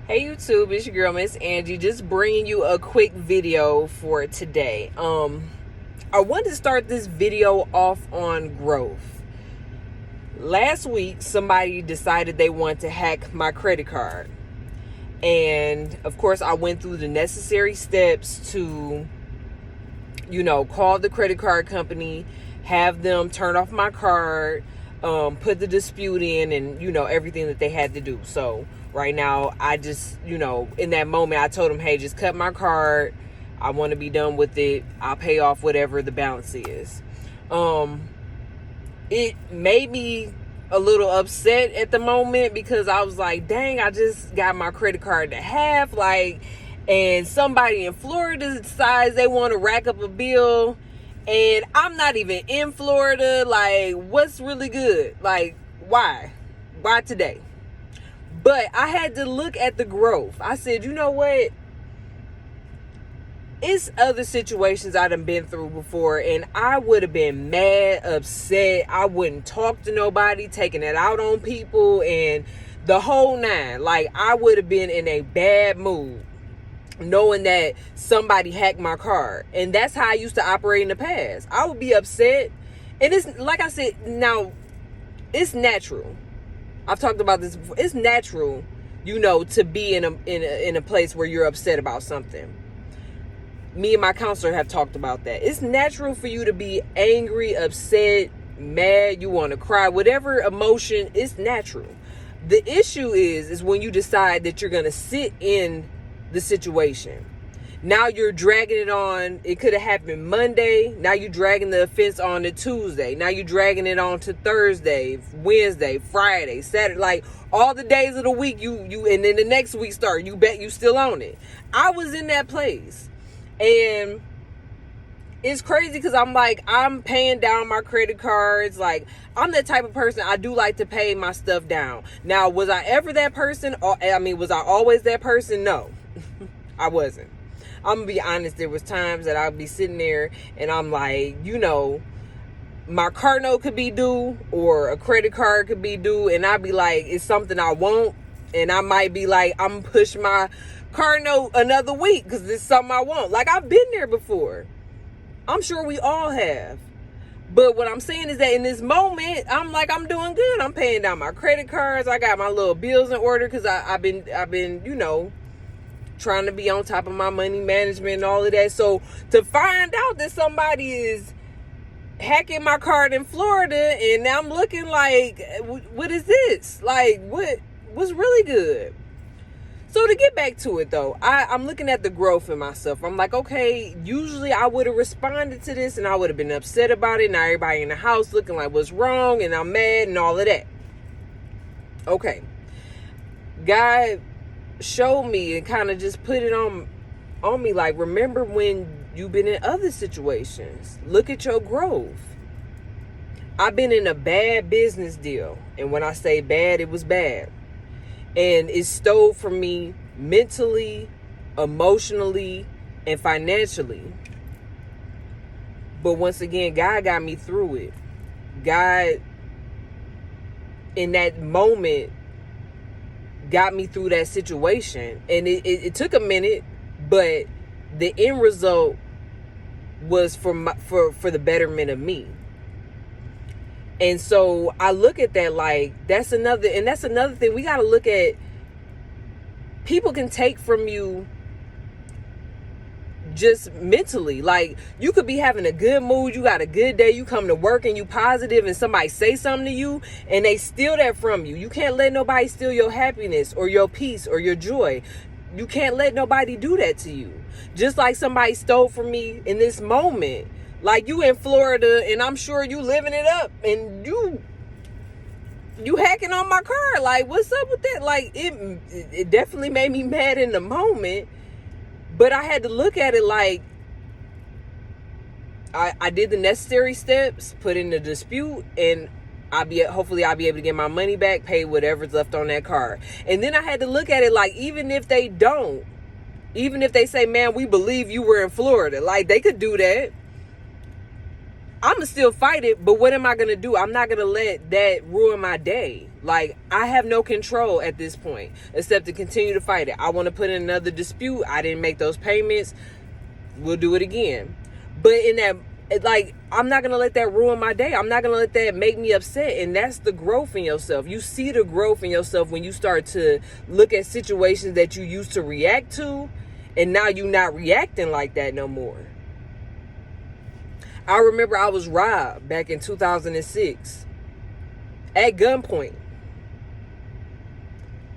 Hey YouTube, it's your girl Miss Angie, just bringing you a quick video for today. I wanted to start this video off on growth. Last week, somebody decided they wanted to hack my credit card. And of course, I went through the necessary steps to, call the credit card company, have them turn off my card, put the dispute in, and, everything that they had to do. So right now, I just, in that moment, I told them, hey, just cut my card. I want to be done with it. I'll pay off whatever the balance is. It made me a little upset at the moment because I was like, dang, I just got my credit card to half. And somebody in Florida decides they want to rack up a bill. And I'm not even in Florida. What's really good? Why? Why today? But I had to look at the growth. I said, you know what? It's other situations I done been through before, and I would have been mad, upset. I wouldn't talk to nobody, taking it out on people, and the whole nine. I would have been in a bad mood, knowing that somebody hacked my card. And that's how I used to operate in the past. I would be upset. And it's, like I said, now, it's natural. I've talked about this before. It's natural, to be in a place where you're upset about something. Me and my counselor have talked about that. It's natural for you to be angry, upset, mad, you want to cry, whatever emotion, it's natural. The issue is when you decide that you're going to sit in the situation. Now you're dragging it on. It could have happened Monday. Now you're dragging the offense on to Tuesday. Now you're dragging it on to Thursday, Wednesday, Friday, Saturday, all the days of the week. You and then the next week start. You bet you still on it. I was in that place, and it's crazy because I'm paying down my credit cards. I'm that type of person. I do like to pay my stuff down. Now, was I ever that person? Was I always that person? No, I wasn't. I'm gonna be honest. There was times that I'd be sitting there and I'm like, my car note could be due or a credit card could be due, and I'd be like, it's something I want, and I might be like, I'm gonna push my car note another week because it's something I want. I've been there before. I'm sure we all have. But what I'm saying is that in this moment, I'm doing good. I'm paying down my credit cards. I got my little bills in order because I've been trying to be on top of my money management and all of that. So to find out that somebody is hacking my card in Florida, and I'm looking like, what is this? What's really good? So to get back to it though, I'm looking at the growth in myself. I'm like, okay, usually I would have responded to this and I would have been upset about it. Now everybody in the house looking like what's wrong, and I'm mad and all of that. Okay. God showed me and kind of just put it on me, remember when you've been in other situations. Look at your growth. I've been in a bad business deal, and when I say bad, it was bad. And it stole from me mentally, emotionally, and financially. But once again, God got me through it. God, in that moment, got me through that situation. And it took a minute, but the end result was for the betterment of me. And so I look at that that's another thing. We got to look at, people can take from you just mentally. You could be having a good mood, you got a good day, you come to work and you positive, and somebody say something to you and they steal that from you. You can't let nobody steal your happiness or your peace or your joy. You can't let nobody do that to you. Just like somebody stole from me in this moment. You in Florida, and I'm sure you living it up, and you hacking on my car. What's up with that? It definitely made me mad in the moment, but I had to look at it I did the necessary steps, put in the dispute, and hopefully I'll be able to get my money back, pay whatever's left on that car. And then I had to look at it even if they don't, even if they say, man, we believe you were in Florida, they could do that. I'm going to still fight it, but what am I going to do? I'm not going to let that ruin my day. Like, I have no control at this point except to continue to fight it. I want to put in another dispute. I didn't make those payments. We'll do it again. But in that, like, I'm not going to let that ruin my day. I'm not going to let that make me upset. And that's the growth in yourself. You see the growth in yourself when you start to look at situations that you used to react to, and now you're not reacting like that no more. I remember I was robbed back in 2006 at gunpoint.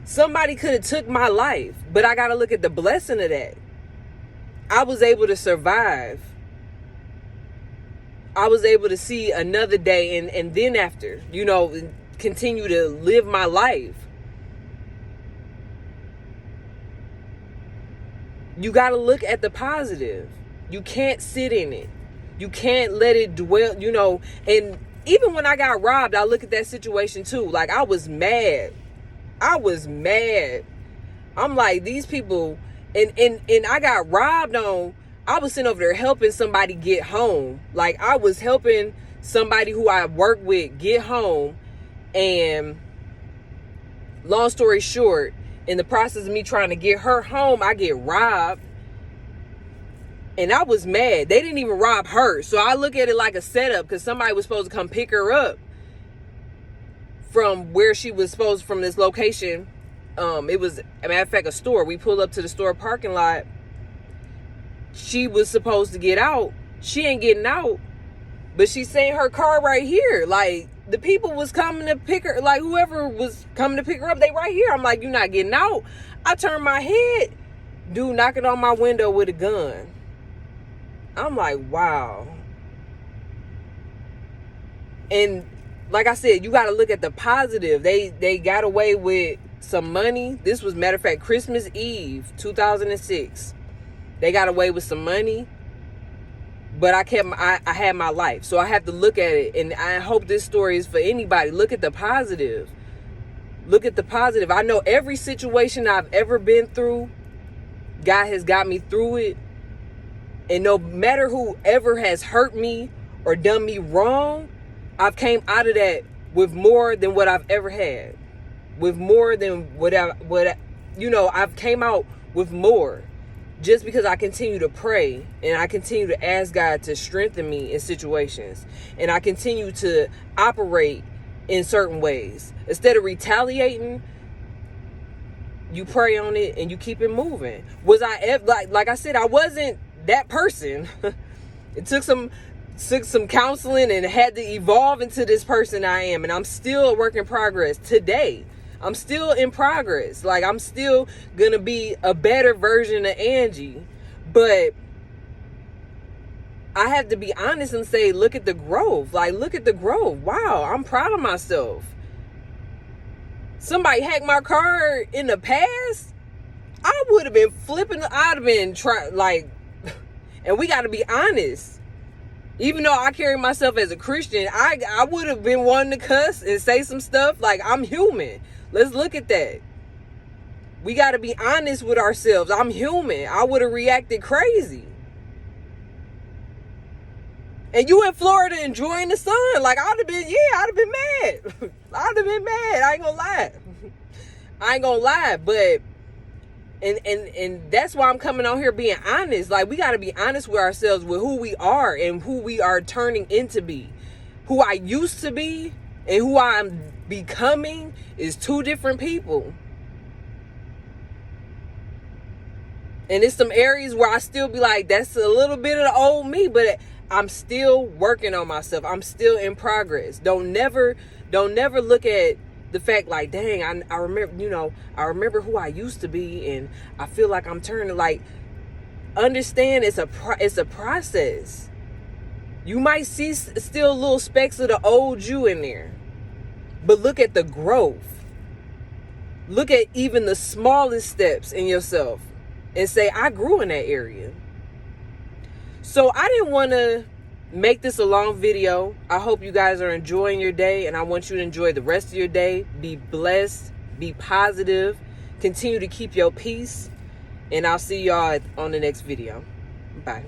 Somebody could have took my life, but I got to look at the blessing of that. I was able to survive. I was able to see another day and then after, you know, continue to live my life. You got to look at the positive. You can't sit in it. You can't let it dwell, you know. And even when I got robbed, I look at that situation too. Like, I was mad. I'm like, these people, and I got robbed on, I was sitting over there helping somebody get home. Like, I was helping somebody who I work with get home. And long story short, in the process of me trying to get her home, I get robbed. And I was mad. They didn't even rob her. So I look at it like a setup, because somebody was supposed to come pick her up from where she was supposed, from this location. It was, as a matter of fact, a store. We pulled up to the store parking lot. She was supposed to get out. She ain't getting out. But she's saying her car right here. Like, the people was coming to pick her. Like, whoever was coming to pick her up, they right here. I'm like, you're not getting out. I turn my head. Dude knocking on my window with a gun. I'm like, wow. And like I said, you got to look at the positive. They got away with some money. This was, matter of fact, Christmas Eve, 2006. They got away with some money. But I had my life. So I have to look at it. And I hope this story is for anybody. Look at the positive. Look at the positive. I know every situation I've ever been through, God has got me through it. And no matter whoever has hurt me or done me wrong, I've came out of that with more than what I've ever had. With more than I've came out with more. Just because I continue to pray and I continue to ask God to strengthen me in situations. And I continue to operate in certain ways. Instead of retaliating, you pray on it and you keep it moving. Was I ever, like I said, I wasn't that person. It took some counseling and had to evolve into this person I am. And I'm still a work in progress today. I'm still in progress. Like, I'm still going to be a better version of Angie. But I have to be honest and say, look at the growth. Like, look at the growth. Wow, I'm proud of myself. Somebody hacked my car in the past, I would have been flipping. I'd have been and we got to be honest. Even though I carry myself as a Christian, I would have been wanting to cuss and say some stuff. Like, I'm human. Let's look at that. We got to be honest with ourselves. I'm human. I would have reacted crazy. And you in Florida enjoying the sun. Like, I'd have been mad. I'd have been mad. I ain't gonna lie. But, and that's why I'm coming on here being honest. Like, we got to be honest with ourselves with who we are and who we are turning into be. Who I used to be and who I'm becoming is two different people. And it's some areas where I still be like, that's a little bit of the old me, but I'm still working on myself. I'm still in progress. Don't never look at the fact like, dang, I remember who I used to be, and I feel like I'm turning. Like, understand it's a process. You might see still little specks of the old you in there, but look at the growth. Look at even the smallest steps in yourself and say, I grew in that area. So I didn't want to make this a long video. I hope you guys are enjoying your day, and I want you to enjoy the rest of your day. Be blessed, be positive, continue to keep your peace, and I'll see y'all on the next video. Bye.